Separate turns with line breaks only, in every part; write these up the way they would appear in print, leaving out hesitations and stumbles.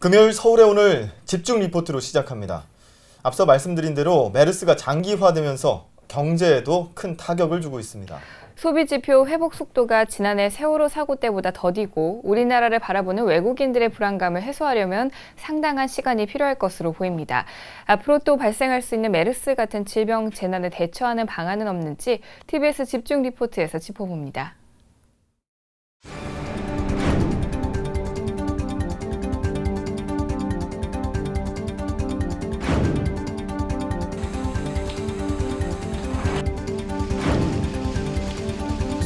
금요일 서울에 오늘 집중 리포트로 시작합니다. 앞서 말씀드린 대로 메르스가 장기화되면서 경제에도 큰 타격을 주고 있습니다.
소비지표 회복 속도가 지난해 세월호 사고 때보다 더디고 우리나라를 바라보는 외국인들의 불안감을 해소하려면 상당한 시간이 필요할 것으로 보입니다. 앞으로 또 발생할 수 있는 메르스 같은 질병 재난에 대처하는 방안은 없는지 TBS 집중 리포트에서 짚어봅니다.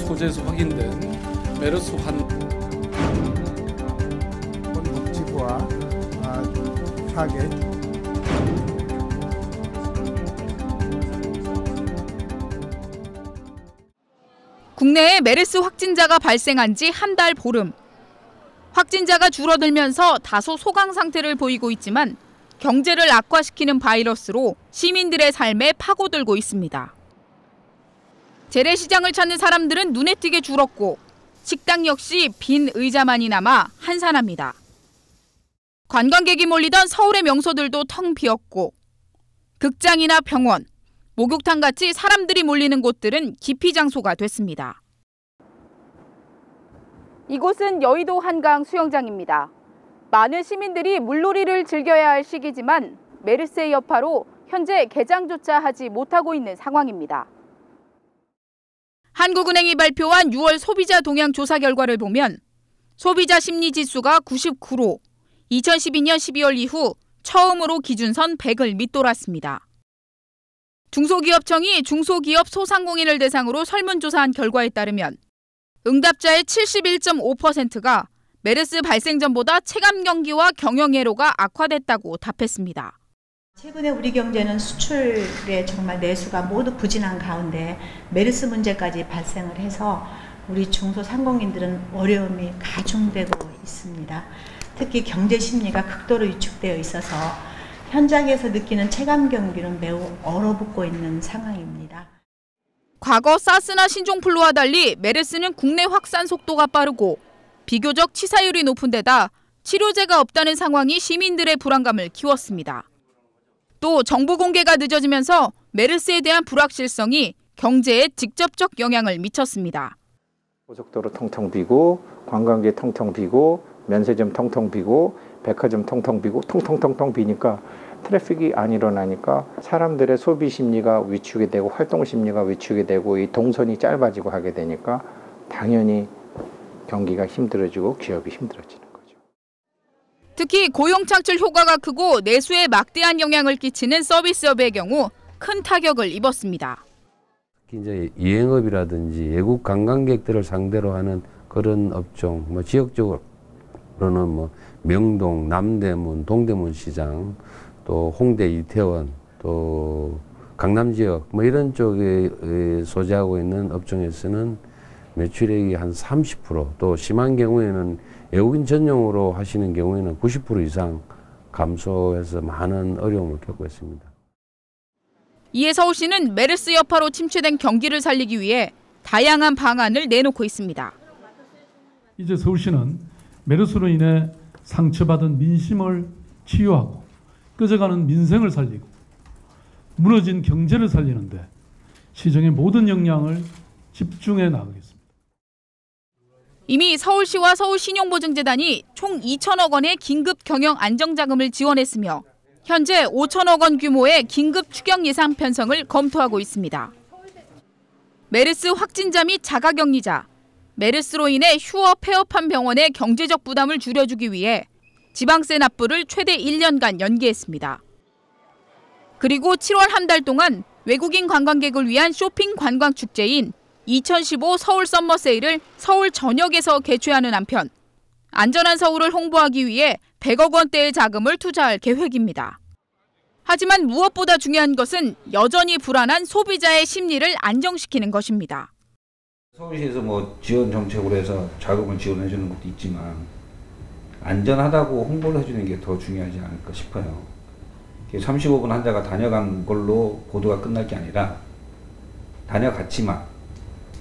소재에서 확인된 메르스
복지부와 타겟
국내에 메르스 확진자가 발생한 지 한 달 보름. 확진자가 줄어들면서 다소 소강 상태를 보이고 있지만 경제를 악화시키는 바이러스로 시민들의 삶에 파고들고 있습니다. 재래시장을 찾는 사람들은 눈에 띄게 줄었고 식당 역시 빈 의자만이 남아 한산합니다. 관광객이 몰리던 서울의 명소들도 텅 비었고 극장이나 병원, 목욕탕 같이 사람들이 몰리는 곳들은 기피 장소가 됐습니다. 이곳은 여의도 한강 수영장입니다. 많은 시민들이 물놀이를 즐겨야 할 시기지만 메르스의 여파로 현재 개장조차 하지 못하고 있는 상황입니다. 한국은행이 발표한 6월 소비자 동향 조사 결과를 보면 소비자 심리 지수가 99로 2012년 12월 이후 처음으로 기준선 100을 밑돌았습니다. 중소기업청이 중소기업 소상공인을 대상으로 설문조사한 결과에 따르면 응답자의 71.5%가 메르스 발생 전보다 체감 경기와 경영애로가 악화됐다고 답했습니다.
최근에 우리 경제는 수출에 정말 내수가 모두 부진한 가운데 메르스 문제까지 발생을 해서 우리 중소상공인들은 어려움이 가중되고 있습니다. 특히 경제 심리가 극도로 위축되어 있어서 현장에서 느끼는 체감 경기는 매우 얼어붙고 있는 상황입니다.
과거 사스나 신종플루와 달리 메르스는 국내 확산 속도가 빠르고 비교적 치사율이 높은 데다 치료제가 없다는 상황이 시민들의 불안감을 키웠습니다. 또 정보 공개가 늦어지면서 메르스에 대한 불확실성이 경제에 직접적 영향을 미쳤습니다.
고속도로 텅텅 비고 관광객 텅텅 비고 면세점 텅텅 비고 백화점 텅텅 비고 텅텅텅텅 비니까 트래픽이 안 일어나니까 사람들의 소비 심리가 위축이 되고 활동 심리가 위축이 되고 이 동선이 짧아지고 하게 되니까 당연히 경기가 힘들어지고 기업이 힘들어지는 거죠.
특히 고용 창출 효과가 크고 내수에 막대한 영향을 끼치는 서비스업의 경우 큰 타격을 입었습니다.
이제 여행업이라든지 외국 관광객들을 상대로 하는 그런 업종, 지역적으로는 명동, 남대문, 동대문 시장, 또 홍대, 이태원, 또 강남 지역 이런 쪽에 소재하고 있는 업종에서는 매출액이 한 30%, 또 심한 경우에는 외국인 전용으로 하시는 경우에는 90% 이상 감소해서 많은 어려움을 겪고 있습니다.
이에 서울시는 메르스 여파로 침체된 경기를 살리기 위해 다양한 방안을 내놓고 있습니다.
이제 서울시는 메르스로 인해 상처받은 민심을 치유하고 꺼져가는 민생을 살리고 무너진 경제를 살리는데 시정의 모든 역량을 집중해 나가겠습니다.
이미 서울시와 서울신용보증재단이 총 2천억 원의 긴급 경영 안정자금을 지원했으며 현재 5천억 원 규모의 긴급 추경 예산 편성을 검토하고 있습니다. 메르스 확진자 및 자가격리자, 메르스로 인해 휴업, 폐업한 병원의 경제적 부담을 줄여주기 위해 지방세 납부를 최대 1년간 연기했습니다. 그리고 7월 한 달 동안 외국인 관광객을 위한 쇼핑 관광 축제인 2015 서울 썸머 세일을 서울 전역에서 개최하는 한편 안전한 서울을 홍보하기 위해 100억 원대의 자금을 투자할 계획입니다. 하지만 무엇보다 중요한 것은 여전히 불안한 소비자의 심리를 안정시키는 것입니다.
서울시에서 지원 정책으로 해서 자금을 지원해 주는 것도 있지만 안전하다고 홍보를 해주는 게 더 중요하지 않을까 싶어요. 35분 환자가 다녀간 걸로 보도가 끝날 게 아니라 다녀갔지만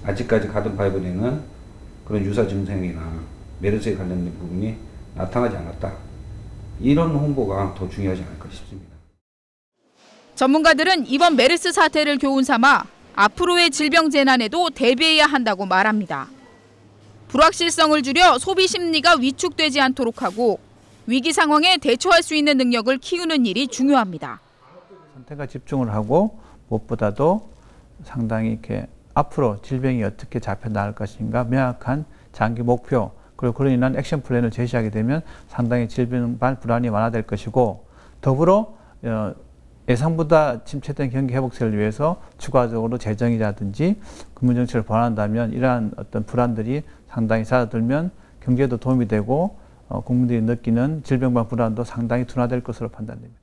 아직까지 가던 파이브에는 그런 유사 증상이나 메르스에 관련된 부분이 나타나지 않았다. 이런 홍보가 더 중요하지 않을까 싶습니다.
전문가들은 이번 메르스 사태를 교훈 삼아 앞으로의 질병 재난에도 대비해야 한다고 말합니다. 불확실성을 줄여 소비 심리가 위축되지 않도록 하고 위기 상황에 대처할 수 있는 능력을 키우는 일이 중요합니다.
선택과 집중을 하고 무엇보다도 상당히 이렇게 앞으로 질병이 어떻게 잡혀 나갈 것인가 명확한 장기 목표 그리고 그로 인한 액션 플랜을 제시하게 되면 상당히 질병발 불안이 완화될 것이고 더불어 예상보다 침체된 경기 회복세를 위해서 추가적으로 재정이라든지 금융정책을 보완한다면 이러한 어떤 불안들이 상당히 잦아들면 경제에도 도움이 되고 국민들이 느끼는 질병발 불안도 상당히 둔화될 것으로 판단됩니다.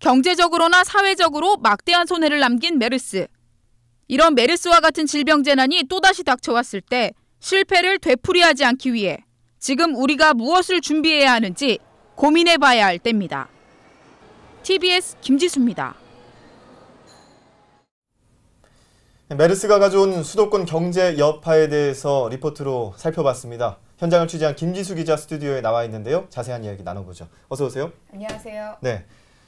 경제적으로나 사회적으로 막대한 손해를 남긴 메르스. 이런 메르스와 같은 질병 재난이 또다시 닥쳐왔을 때 실패를 되풀이하지 않기 위해 지금 우리가 무엇을 준비해야 하는지 고민해봐야 할 때입니다. TBS 김지수입니다.
메르스가 가져온 수도권 경제 여파에 대해서 리포트로 살펴봤습니다. 현장을 취재한 김지수 기자 스튜디오에 나와 있는데요. 자세한 이야기 나눠보죠. 어서 오세요.
안녕하세요.
네.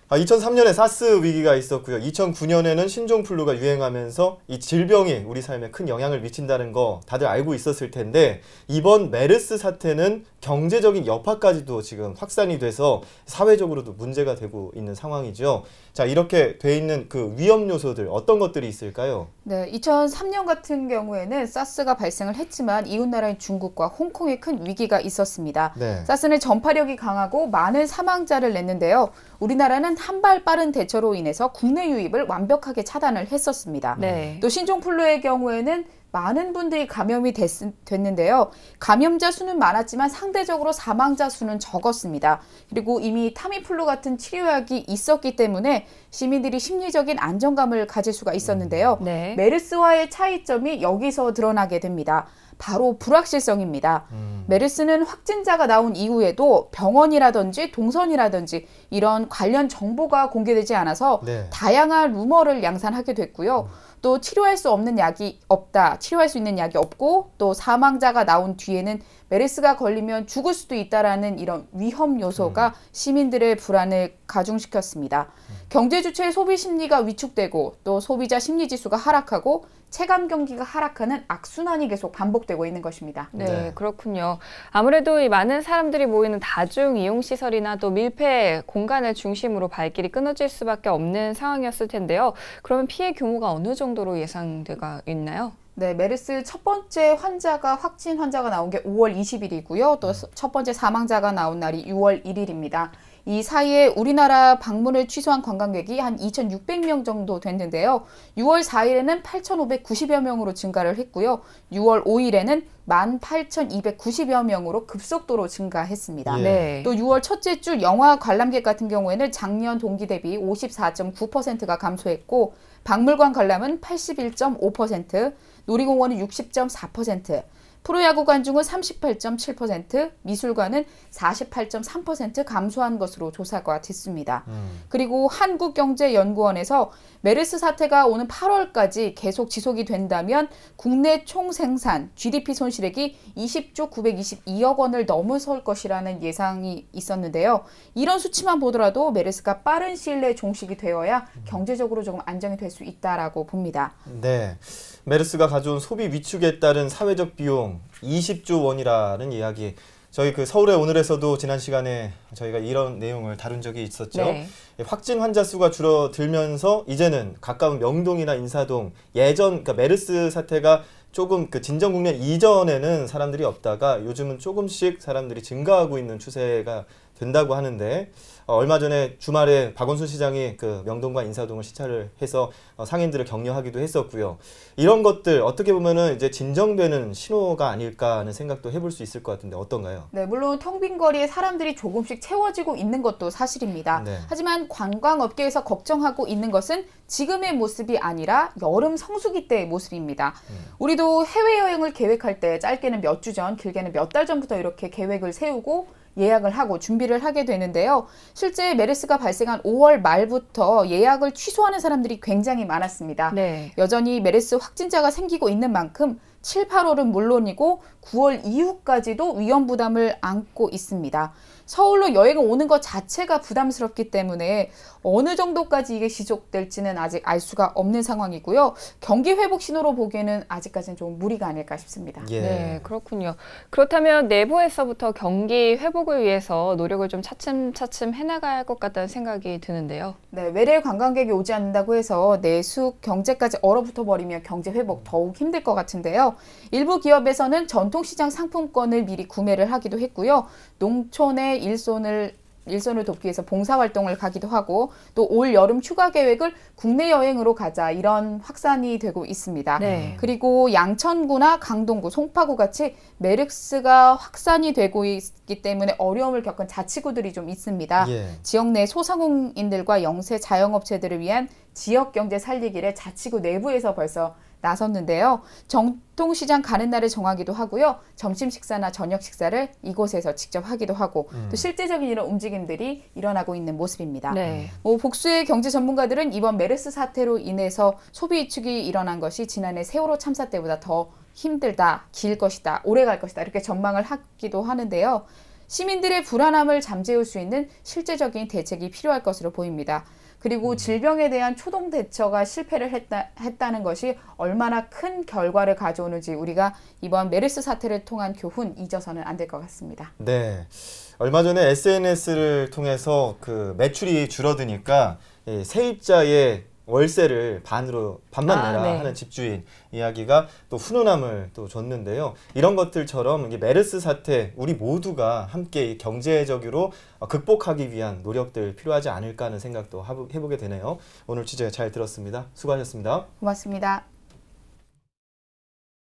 2003년에 사스 위기가 있었고요. 2009년에는 신종플루가 유행하면서 이 질병이 우리 삶에 큰 영향을 미친다는 거 다들 알고 있었을 텐데 이번 메르스 사태는 경제적인 여파까지도 지금 확산이 돼서 사회적으로도 문제가 되고 있는 상황이죠. 자, 이렇게 돼 있는 그 위험 요소들 어떤 것들이 있을까요?
네, 2003년 같은 경우에는 사스가 발생을 했지만 이웃나라인 중국과 홍콩에 큰 위기가 있었습니다.
네.
사스는 전파력이 강하고 많은 사망자를 냈는데요. 우리나라는 한 발 빠른 대처로 인해서 국내 유입을 완벽하게 차단을 했었습니다.
네.
또 신종플루의 경우에는 많은 분들이 감염이 됐는데요. 감염자 수는 많았지만 상대적으로 사망자 수는 적었습니다. 그리고 이미 타미플루 같은 치료약이 있었기 때문에 시민들이 심리적인 안정감을 가질 수가 있었는데요.
네.
메르스와의 차이점이 여기서 드러나게 됩니다. 바로 불확실성입니다. 메르스는 확진자가 나온 이후에도 병원이라든지 동선이라든지 이런 관련 정보가 공개되지 않아서
네.
다양한 루머를 양산하게 됐고요. 또 치료할 수 없는 약이 없다, 치료할 수 있는 약이 없고 또 사망자가 나온 뒤에는 메르스가 걸리면 죽을 수도 있다라는 이런 위험 요소가 시민들의 불안을 가중시켰습니다. 경제 주체의 소비 심리가 위축되고 또 소비자 심리 지수가 하락하고 체감 경기가 하락하는 악순환이 계속 반복되고 있는 것입니다.
네, 그렇군요. 아무래도 이 많은 사람들이 모이는 다중 이용 시설이나 또 밀폐 공간을 중심으로 발길이 끊어질 수밖에 없는 상황이었을 텐데요. 그러면 피해 규모가 어느 정도로 예상되고 있나요?
네, 메르스 첫 번째 확진 환자가 나온 게 5월 20일이고요. 또 첫 번째 사망자가 나온 날이 6월 1일입니다. 이 사이에 우리나라 방문을 취소한 관광객이 한 2,600명 정도 됐는데요. 6월 4일에는 8,590여 명으로 증가를 했고요. 6월 5일에는 18,290여 명으로 급속도로 증가했습니다.
네.
또 6월 첫째 주 영화 관람객 같은 경우에는 작년 동기 대비 54.9%가 감소했고 박물관 관람은 81.5%, 놀이공원은 60.4%, 프로야구 관중은 38.7%, 미술관은 48.3% 감소한 것으로 조사가 됐습니다. 그리고 한국경제연구원에서 메르스 사태가 오는 8월까지 계속 지속이 된다면 국내 총생산 GDP 손실액이 20조 922억 원을 넘어설 것이라는 예상이 있었는데요. 이런 수치만 보더라도 메르스가 빠른 시일 내에 종식이 되어야 경제적으로 조금 안정이 될 수 있다라고 봅니다.
네. 메르스가 가져온 소비 위축에 따른 사회적 비용 20조 원이라는 이야기. 저희 그 서울의 오늘에서도 지난 시간에 저희가 이런 내용을 다룬 적이 있었죠.
네.
확진 환자 수가 줄어들면서 이제는 가까운 명동이나 인사동 그러니까 메르스 사태가 조금 그 진정 국면 이전에는 사람들이 없다가 요즘은 조금씩 사람들이 증가하고 있는 추세가 된다고 하는데 얼마 전에 주말에 박원순 시장이 그 명동과 인사동을 시찰을 해서 상인들을 격려하기도 했었고요. 이런 것들 어떻게 보면은 이제 진정되는 신호가 아닐까 하는 생각도 해볼 수 있을 것 같은데 어떤가요?
네, 물론 텅 빈 거리에 사람들이 조금씩 채워지고 있는 것도 사실입니다.
네.
하지만 관광업계에서 걱정하고 있는 것은 지금의 모습이 아니라 여름 성수기 때의 모습입니다. 우리도 해외여행을 계획할 때 짧게는 몇 주 전, 길게는 몇 달 전부터 이렇게 계획을 세우고 예약을 하고 준비를 하게 되는데요. 실제 메르스가 발생한 5월 말부터 예약을 취소하는 사람들이 굉장히 많았습니다.
네.
여전히 메르스 확진자가 생기고 있는 만큼 7, 8월은 물론이고 9월 이후까지도 위험 부담을 안고 있습니다. 서울로 여행을 오는 것 자체가 부담스럽기 때문에 어느 정도까지 이게 지속될지는 아직 알 수가 없는 상황이고요. 경기 회복 신호로 보기에는 아직까지는 좀 무리가 아닐까 싶습니다.
예.
네, 그렇군요. 그렇다면 내부에서부터 경기 회복을 위해서 노력을 좀 차츰차츰 해나가야 할 것 같다는 생각이 드는데요.
네, 외래 관광객이 오지 않는다고 해서 내수 경제까지 얼어붙어 버리면 경제 회복 더욱 힘들 것 같은데요. 일부 기업에서는 전통시장 상품권을 미리 구매를 하기도 했고요. 농촌의 일손을 돕기 위해서 봉사활동을 가기도 하고 또 올 여름 휴가 계획을 국내 여행으로 가자 이런 확산이 되고 있습니다.
네.
그리고 양천구나 강동구, 송파구 같이 메르스가 확산이 되고 있기 때문에 어려움을 겪은 자치구들이 좀 있습니다.
예.
지역 내 소상공인들과 영세 자영업체들을 위한 지역 경제 살리기를 자치구 내부에서 벌써 나섰는데요. 전통시장 가는 날을 정하기도 하고요. 점심 식사나 저녁 식사를 이곳에서 직접 하기도 하고 또 실제적인 이런 움직임들이 일어나고 있는 모습입니다.
네.
복수의 경제 전문가들은 이번 메르스 사태로 인해서 소비 위축이 일어난 것이 지난해 세월호 참사 때보다 더 힘들다, 길 것이다, 오래 갈 것이다 이렇게 전망을 하기도 하는데요. 시민들의 불안함을 잠재울 수 있는 실제적인 대책이 필요할 것으로 보입니다. 그리고 질병에 대한 초동 대처가 실패를 했다는 것이 얼마나 큰 결과를 가져오는지 우리가 이번 메르스 사태를 통한 교훈 잊어서는 안 될 것 같습니다.
네. 얼마 전에 SNS를 통해서 그 매출이 줄어드니까 세입자의 월세를 반만 내라
네.
하는 집주인 이야기가 또 훈훈함을 또 줬는데요. 이런 것들처럼 이게 메르스 사태 우리 모두가 함께 경제적으로 극복하기 위한 노력들 필요하지 않을까 하는 생각도 해보게 되네요. 오늘 취재 잘 들었습니다. 수고하셨습니다.
고맙습니다.